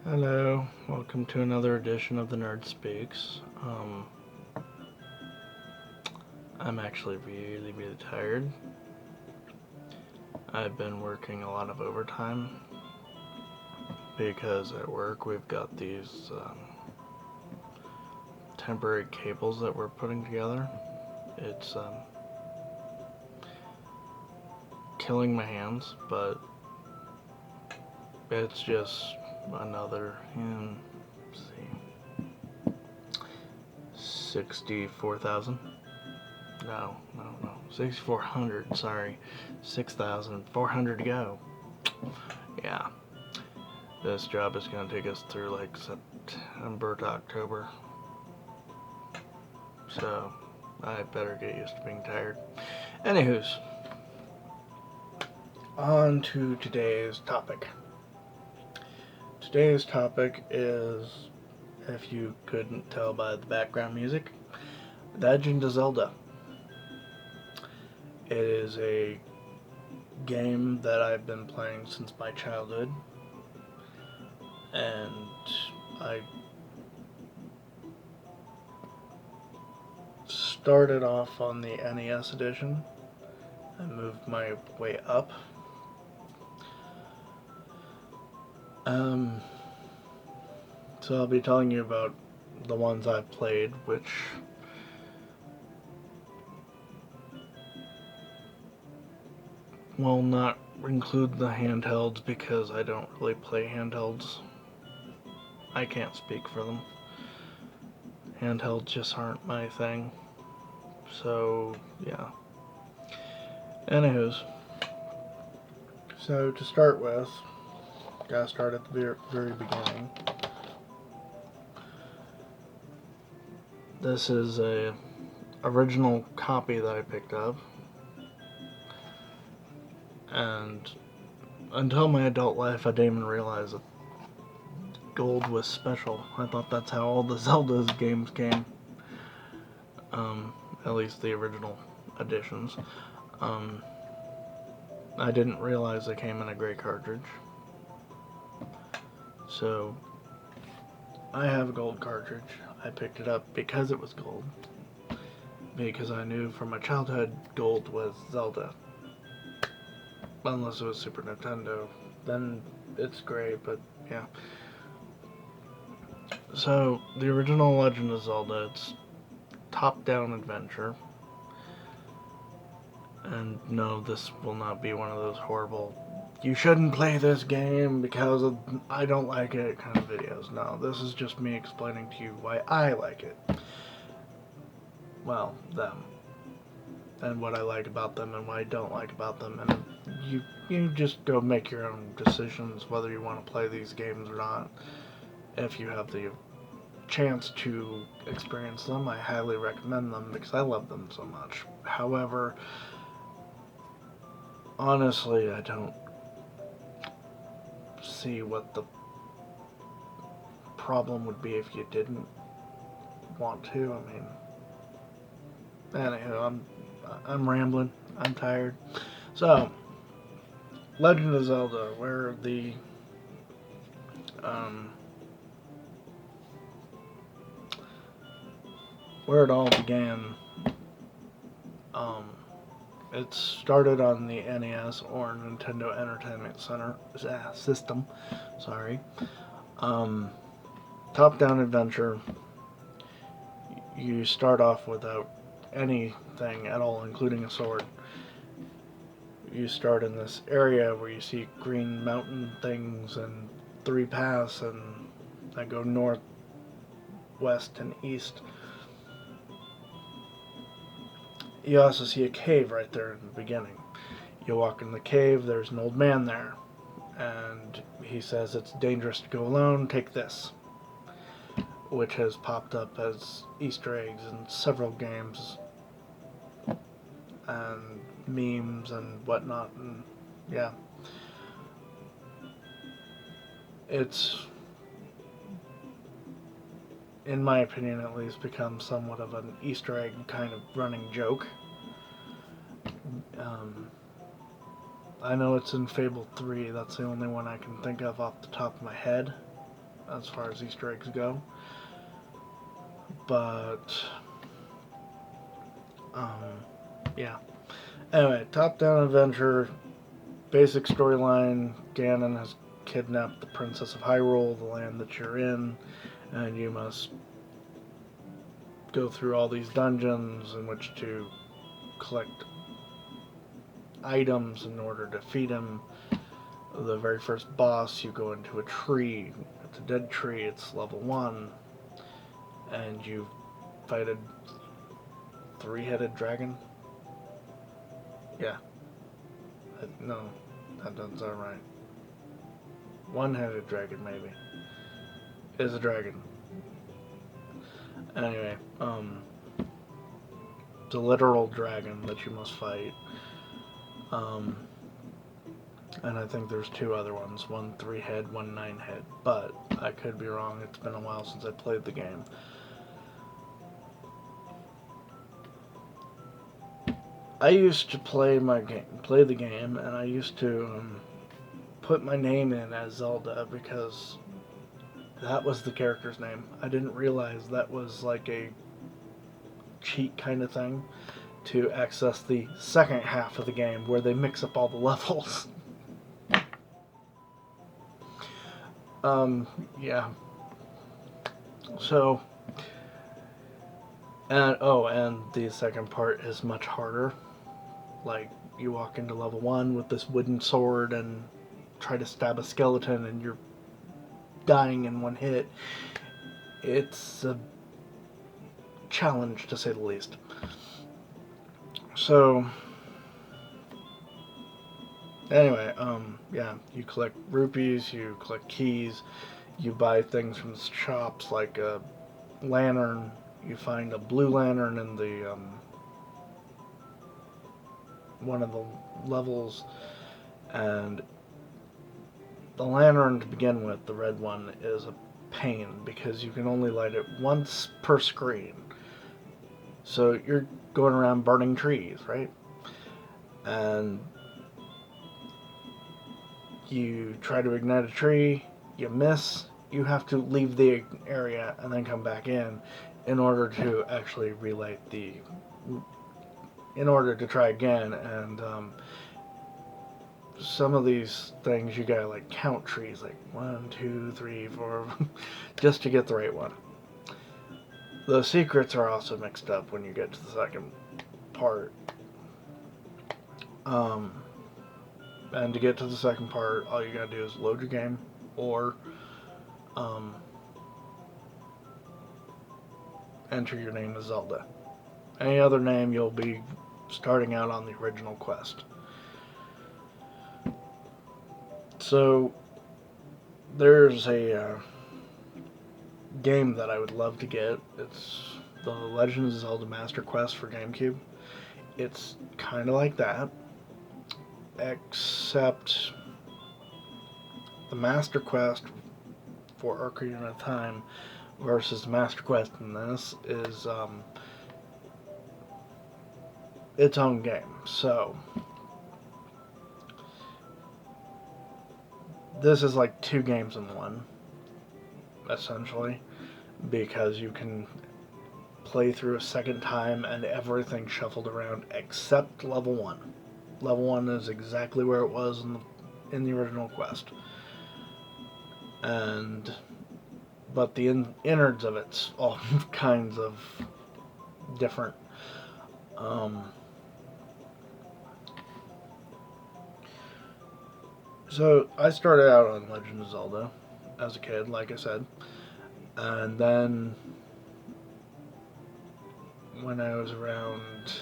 Hello, welcome to another edition of the Nerd Speaks. I'm actually really tired. I've been working a lot of overtime because at work we've got these temporary cables that we're putting together. It's killing my hands, but it's just another, let's see, 64,000. No, 6,400, sorry. 6,400 to go. Yeah. This job is going to take us through like September to October. So, I better get used to being tired. Anywho's, on to today's topic. Today's topic is, if you couldn't tell by the background music, Legend of Zelda. It is a game that I've been playing since my childhood, and I started off on the NES edition and moved my way up. So I'll be telling you about the ones I've played, which will not include the handhelds because I don't really play handhelds. I can't speak for them. Handhelds just aren't my thing. So, yeah. Anywho's, so to start with, gotta start at the very beginning. This is a original copy that I picked up, and until my adult life I didn't even realize that gold was special. I thought that's how all the Zelda's games came, at least the original editions. I didn't realize they came in a gray cartridge. So I have a gold cartridge. I picked it up because it was gold. Because I knew from my childhood gold was Zelda. Unless it was Super Nintendo. Then it's gray, but yeah. So the original Legend of Zelda, it's top-down adventure. And no, this will not be one of those horrible, you shouldn't play this game because I don't like it kind of videos. No, this is just me explaining to you why I like it. Well, them. And what I like about them and what I don't like about them. And you just go make your own decisions whether you want to play these games or not. If you have the chance to experience them, I highly recommend them because I love them so much. However, honestly, I don't see what the problem would be if you didn't want to. I mean, anywho, I'm rambling. I'm tired. So, Legend of Zelda, where it all began. It started on the NES or Nintendo Entertainment Center system. Sorry. Top-down adventure. You start off without anything at all, including a sword. You start in this area where you see green mountain things and 3 paths and that go north, west, and east. You also see a cave right there in the beginning. You walk in the cave, there's an old man there, and he says it's dangerous to go alone, take this, which has popped up as Easter eggs in several games and memes and whatnot, and yeah. It's, in my opinion at least, become somewhat of an Easter egg kind of running joke. I know it's in Fable 3, that's the only one I can think of off the top of my head. as far as Easter eggs go. But, yeah. Anyway, top-down adventure, basic storyline. Ganon has kidnapped the Princess of Hyrule, the land that you're in, and you must go through all these dungeons in which to collect items in order to defeat him. The very first boss, you go into a tree. It's a dead tree. It's level 1. And you fight a 3-headed dragon. Yeah. No, that doesn't sound right. 1-headed dragon, maybe. Is a dragon. Anyway, it's a literal dragon that you must fight. And I think there's 2 other ones. 1 3-head, 1 9-head. But I could be wrong. It's been a while since I played the game. I used to play the game, and I used to put my name in as Zelda because that was the character's name. I didn't realize that was like a cheat kind of thing to access the second half of the game where they mix up all the levels. Yeah. So, and the second part is much harder. Like, you walk into level 1 with this wooden sword and try to stab a skeleton and you're dying in 1 hit. It's a challenge, to say the least. So, anyway, yeah, you collect rupees, you collect keys, you buy things from the shops like a lantern. You find a blue lantern in the one of the levels, and the lantern to begin with, the red one, is a pain because you can only light it once per screen. So you're going around burning trees, right? And you try to ignite a tree, you miss, you have to leave the area and then come back in order to actually relight in order to try again. And some of these things you gotta like count trees, like 1, 2, 3, 4, just to get the right one. The secrets are also mixed up when you get to the second part. And to get to the second part, all you gotta do is load your game, or enter your name as Zelda. Any other name, you'll be starting out on the original quest. So, there's a game that I would love to get. It's the Legend of Zelda Master Quest for GameCube. It's kind of like that, except the Master Quest for Ocarina of Time versus the Master Quest in this is its own game. So this is like 2 games in one, essentially, because you can play through a second time and everything shuffled around except level 1. Level 1 is exactly where it was in the original quest. But the innards of it's all kinds of different. So I started out on Legend of Zelda as a kid, like I said, and then when I was around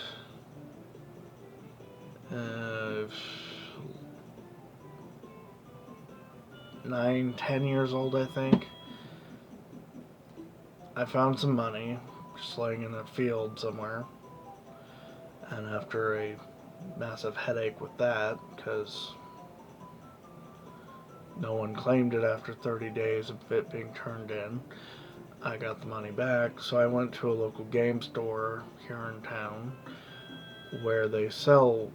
9, 10 years old, I think, I found some money just laying in a field somewhere, and after a massive headache with that, because no one claimed it after 30 days of it being turned in, I got the money back. So I went to a local game store here in town where they sell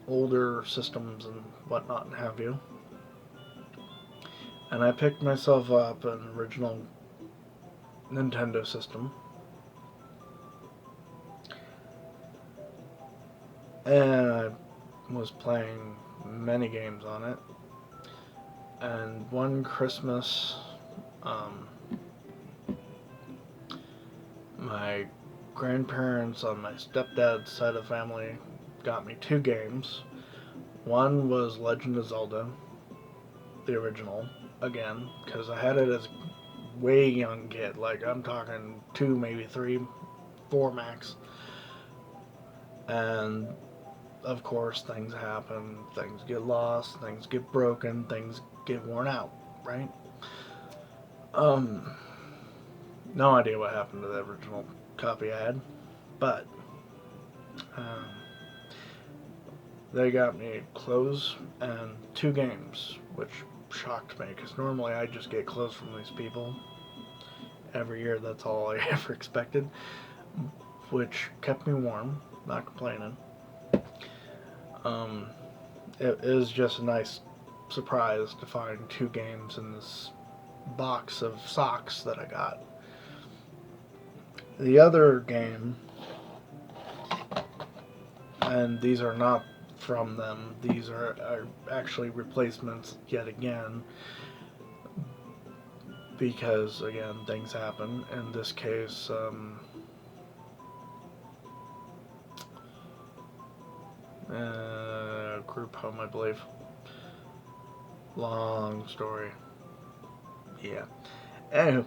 older systems and whatnot and have you. And I picked myself up an original Nintendo system. And I was playing many games on it. And one Christmas, my grandparents on my stepdad's side of the family got me 2 games. One was Legend of Zelda, the original, again, because I had it as a way young kid. Like, I'm talking 2, maybe 3, 4 max. And, of course, things happen. Things get lost, things get broken, things get worn out, right? No idea what happened to the original copy I had, but um, they got me clothes and 2 games, which shocked me because normally I just get clothes from these people every year. That's all I ever expected, which kept me warm. Not complaining. Um, it is just a nice surprise to find 2 games in this box of socks that I got. The other game, and these are not from them, these are actually replacements yet again, because again, things happen. In this case, group home, I believe. Long story. Yeah. Anywho,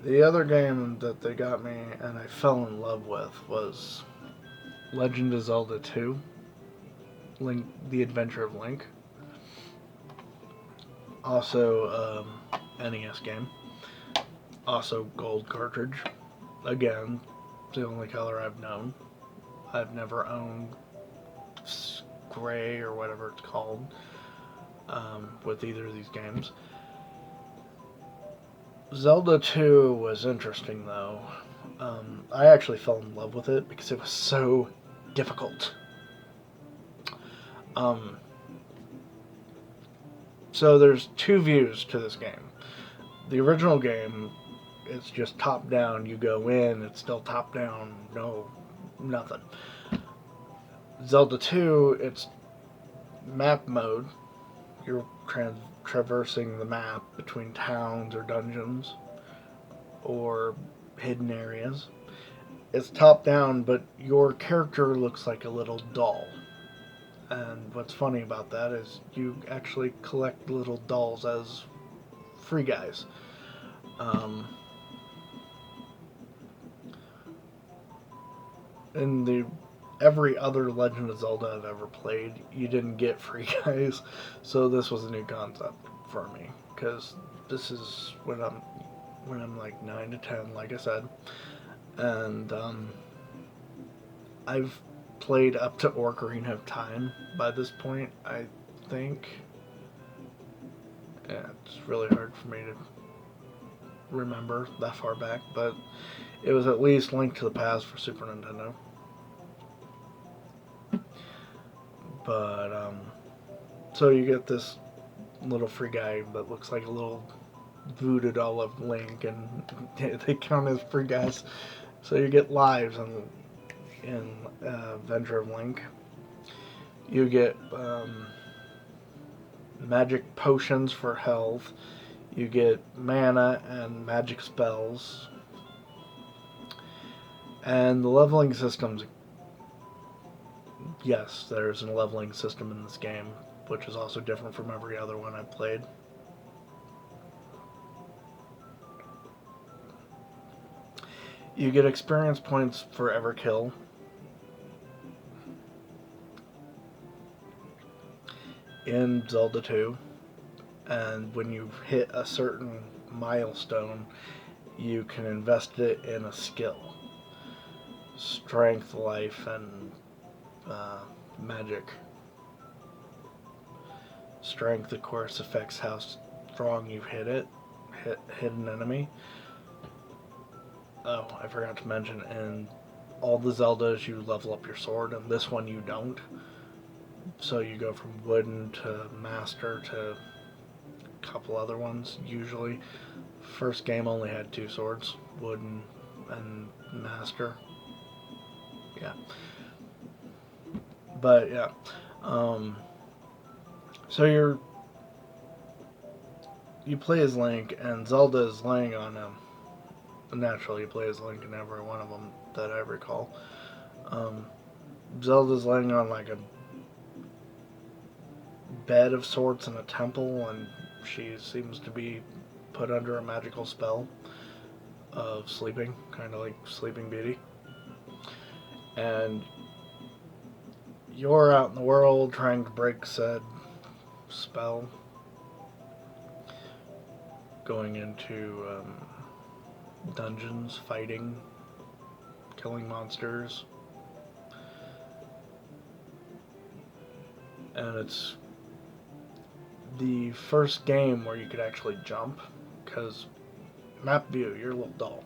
the other game that they got me and I fell in love with was Legend of Zelda 2, Link, The Adventure of Link. Also, NES game. Also, gold cartridge. Again, the only color I've known. I've never owned gray or whatever it's called with either of these games. Zelda 2 was interesting though. I actually fell in love with it because it was so difficult. So there's 2 views to this game. The original game, it's just top down. You go in, it's still top down. No, nothing. Zelda 2, it's map mode. You're traversing the map between towns or dungeons or hidden areas. It's top down, but your character looks like a little doll. And what's funny about that is you actually collect little dolls as free guys. In the every other Legend of Zelda I've ever played, you didn't get free guys, so this was a new concept for me because this is when I'm like 9 to 10, like I said, and I've played up to Ocarina of Time by this point. I think. Yeah, it's really hard for me to remember that far back, but it was at least Link to the Past for Super Nintendo. But so you get this little free guy that looks like a little voodoo doll of Link, and they count as free guys. So you get lives in Adventure of Link. You get magic potions for health. You get mana and magic spells. And the leveling systems, yes, there's a leveling system in this game, which is also different from every other one I've played. You get experience points for every kill. In Zelda 2, and when you hit a certain milestone, you can invest it in a skill. Strength, life, and magic. Strength, of course, affects how strong you hit an enemy. Oh, I forgot to mention, in all the Zeldas you level up your sword, and this one you don't. So you go from wooden to master to a couple other ones, usually. First game only had 2 swords, wooden and master. Yeah. But yeah. So you play as Link, and Zelda is laying on him. Naturally, you play as Link in every one of them that I recall. Um, Zelda's laying on like a bed of sorts in a temple, and she seems to be put under a magical spell of sleeping, kind of like Sleeping Beauty. And you're out in the world trying to break said spell, going into dungeons, fighting, killing monsters. And it's the first game where you could actually jump, because map view, you're a little dull.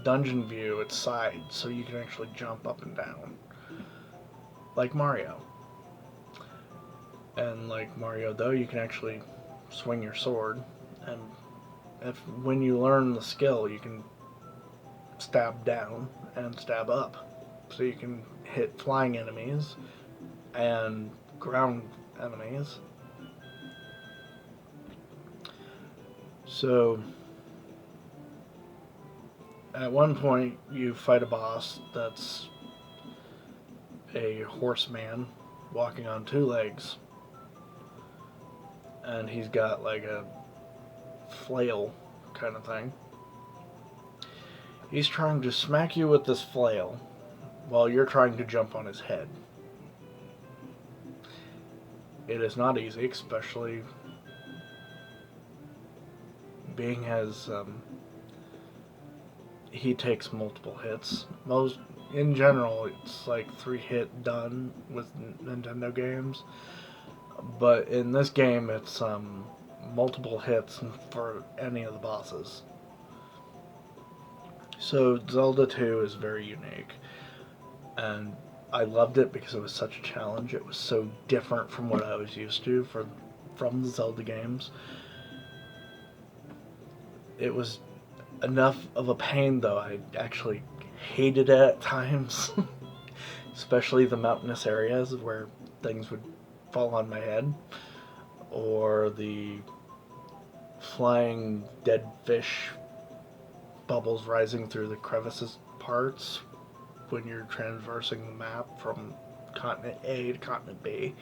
Dungeon view, it's side, so you can actually jump up and down, like Mario. And like Mario, though, you can actually swing your sword, and when you learn the skill, you can stab down and stab up, so you can hit flying enemies and ground enemies. So at one point, you fight a boss that's a horseman walking on 2 legs, and he's got like a flail kind of thing. He's trying to smack you with this flail while you're trying to jump on his head. It is not easy, especially being as he takes multiple hits. Most in general, it's like 3 hit done with Nintendo games, but in this game, it's multiple hits for any of the bosses. So Zelda 2 is very unique, and I loved it because it was such a challenge. It was so different from what I was used to from the Zelda games. It was enough of a pain, though. I actually hated it at times, especially the mountainous areas where things would fall on my head, or the flying dead fish bubbles rising through the crevices parts when you're traversing the map from continent A to continent B.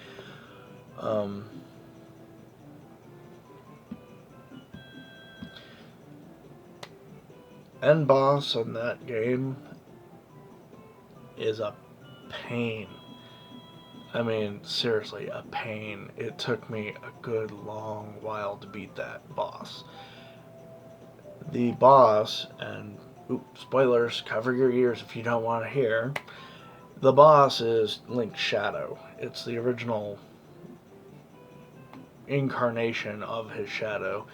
End boss in that game is a pain. I mean, seriously, a pain. It took me a good long while to beat that boss. The boss, and spoilers, cover your ears if you don't want to hear. The boss is Link's shadow. It's the original incarnation of his shadow,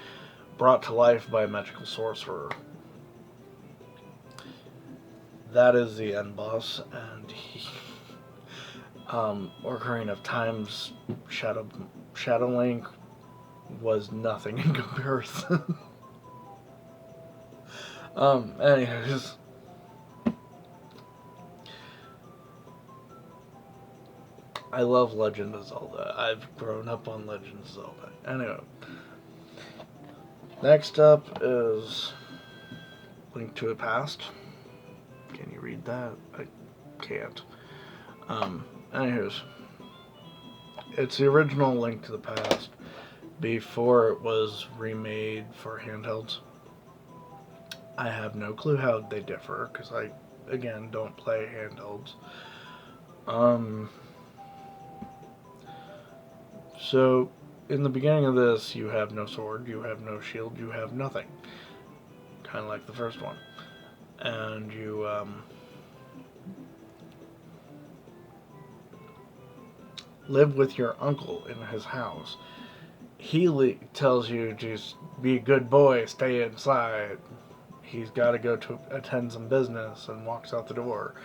brought to life by a magical sorcerer. That is the end boss, and Ocarina of Time's Shadow Link was nothing in comparison. Anyways, I love Legend of Zelda. I've grown up on Legend of Zelda. Anyway, next up is Link to the Past. Can you read that? I can't. Anyways, it's the original Link to the Past before it was remade for handhelds. I have no clue how they differ, because I, again, don't play handhelds. So, in the beginning of this, you have no sword, you have no shield, you have nothing. Kind of like the first one. And you, live with your uncle in his house. He tells you to be a good boy, stay inside. He's got to go to attend some business and walks out the door.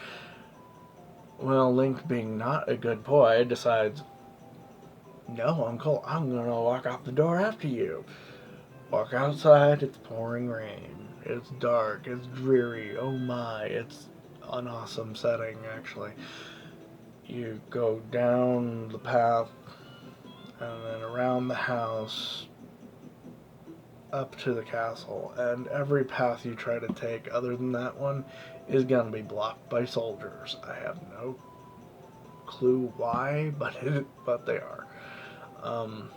Well, Link, being not a good boy, decides, no, Uncle, I'm gonna walk out the door after you. Walk outside, it's pouring rain. It's dark, it's dreary, oh my, it's an awesome setting, actually. You go down the path, and then around the house, up to the castle, and every path you try to take other than that one is gonna be blocked by soldiers. I have no clue why, but they are. Um,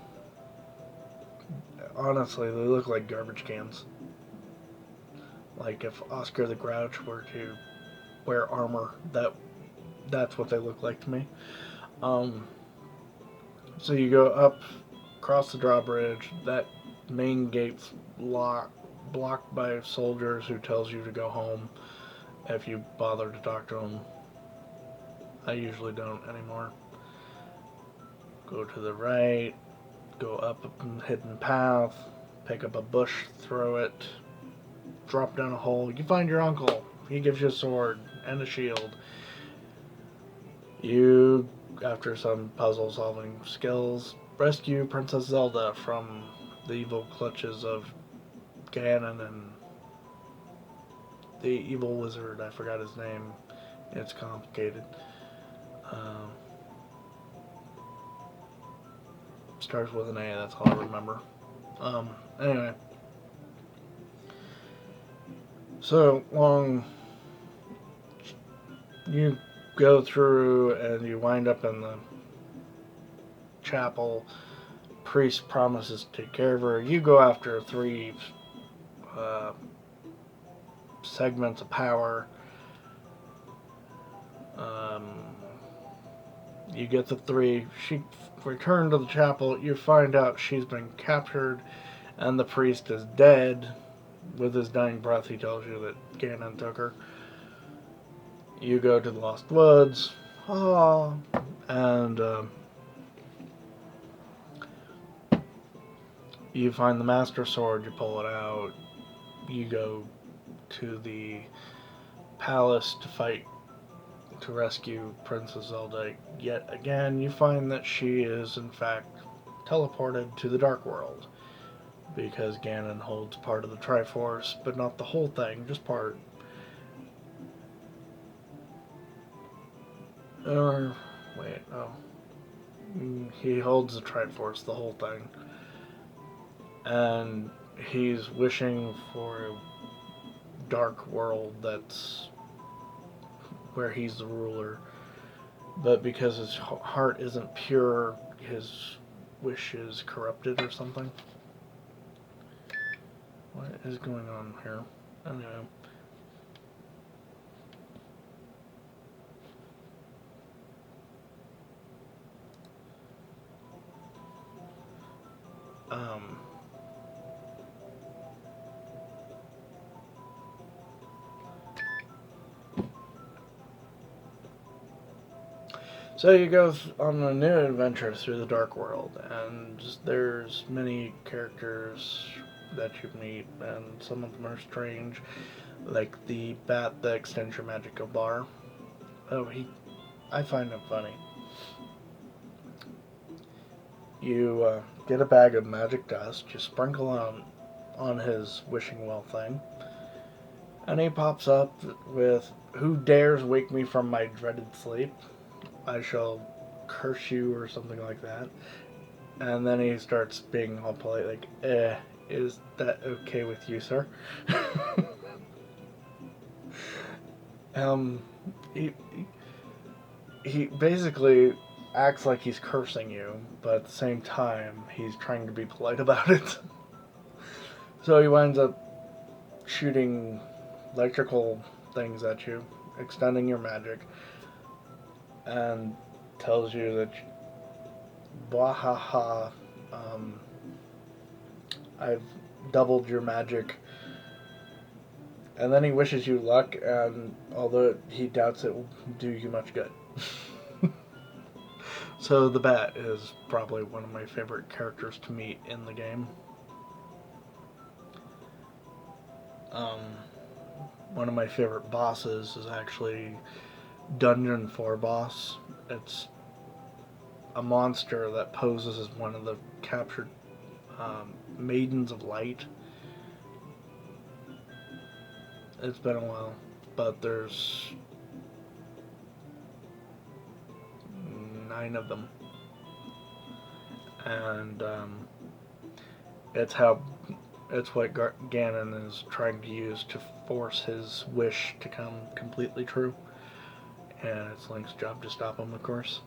Honestly, they look like garbage cans. Like if Oscar the Grouch were to wear armor, that's what they look like to me. Um, so you go up, across the drawbridge. That main gate's blocked by soldiers who tells you to go home if you bother to talk to them. I usually don't anymore. Go to the right, go up a hidden path, pick up a bush, throw it, drop down a hole. You find your uncle. He gives you a sword and a shield. You, after some puzzle solving skills, rescue Princess Zelda from the evil clutches of Ganon and the evil wizard. I forgot his name. It's complicated. Um, Starts with an A, that's all I remember. Anyway. So, you go through and you wind up in the chapel. Priest promises to take care of her. You go after 3 uh, segments of power. Um, you get the 3. She returned to the chapel. You find out she's been captured and the priest is dead. With his dying breath, he tells you that Ganon took her. You go to the Lost Woods. Oh, and you find the Master Sword. You pull it out. You go to the palace to fight to rescue Princess Zelda yet again. You find that she is in fact teleported to the Dark World because Ganon holds part of the Triforce, but not the whole thing, just part. Or wait, no. He holds the Triforce, the whole thing. And he's wishing for a dark world that's where he's the ruler. But because his heart isn't pure, his wish is corrupted or something. What is going on here? Anyway. Um, So you go on a new adventure through the Dark World, and there's many characters that you meet, and some of them are strange, like the bat that extends your magical bar. Oh, I find him funny. You get a bag of magic dust, you sprinkle on his wishing well thing, and he pops up with, "Who dares wake me from my dreaded sleep? I shall curse you," or something like that. And then he starts being all polite, like, is that okay with you, sir? um, he, he basically acts like he's cursing you, but at the same time, he's trying to be polite about it. So he winds up shooting electrical things at you, extending your magic, and tells you that, "Wahaha, I've doubled your magic." And then he wishes you luck, and although he doubts it will do you much good. So the bat is probably one of my favorite characters to meet in the game. Um, One of my favorite bosses is actually Dungeon 4 boss. It's a monster that poses as one of the captured Maidens of Light. It's been a while, but there's 9 of them. And it's what Ganon is trying to use to force his wish to come completely true. And it's Link's job to stop him, of course.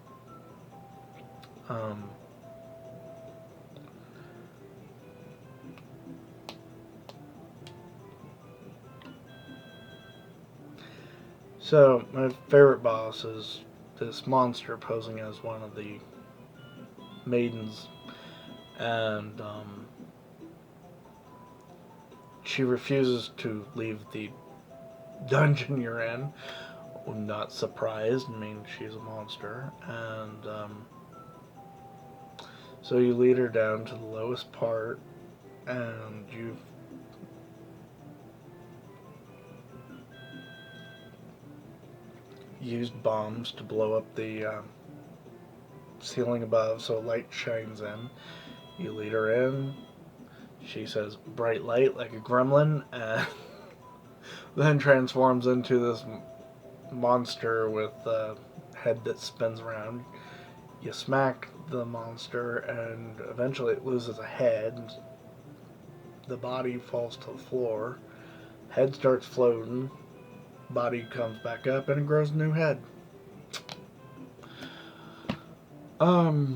So, my favorite boss is this monster posing as one of the maidens, and she refuses to leave the dungeon you're in. I'm not surprised. I mean, she's a monster, and so you lead her down to the lowest part, and you used bombs to blow up the ceiling above so light shines in. You lead her in. She says bright light like a gremlin, and then transforms into this monster with a head that spins around. You smack the monster, and eventually it loses a head. The body falls to the floor. Head starts floating. Body comes back up, and it grows a new head. I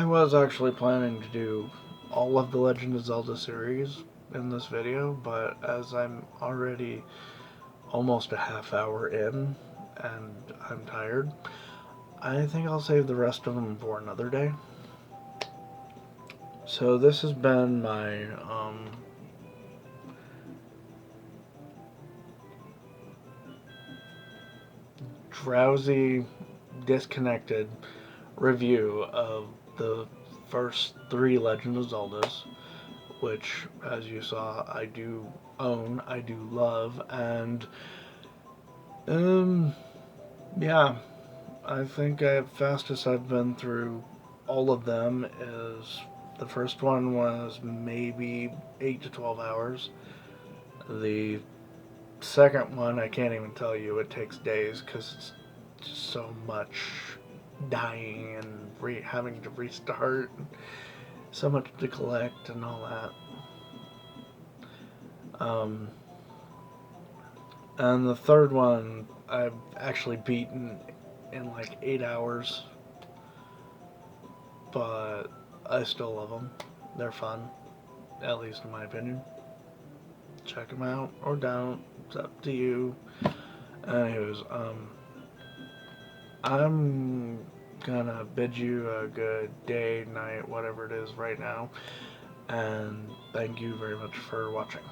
was actually planning to do all of the Legend of Zelda series in this video, but as I'm already almost a half hour in and I'm tired, I think I'll save the rest of them for another day. So this has been my drowsy, disconnected review of the first 3 Legend of Zeldas, which, as you saw, I do own, I do love, and yeah, I think fastest I've been through all of them is the first one was maybe 8 to 12 hours. The second one, I can't even tell you, it takes days because it's just so much dying and having to restart, and so much to collect and all that. And the third one I've actually beaten in like 8 hours, but I still love them. They're fun, at least in my opinion. Check them out or don't. It's up to you. Anywho's, I'm gonna bid you a good day, night, whatever it is right now, and thank you very much for watching.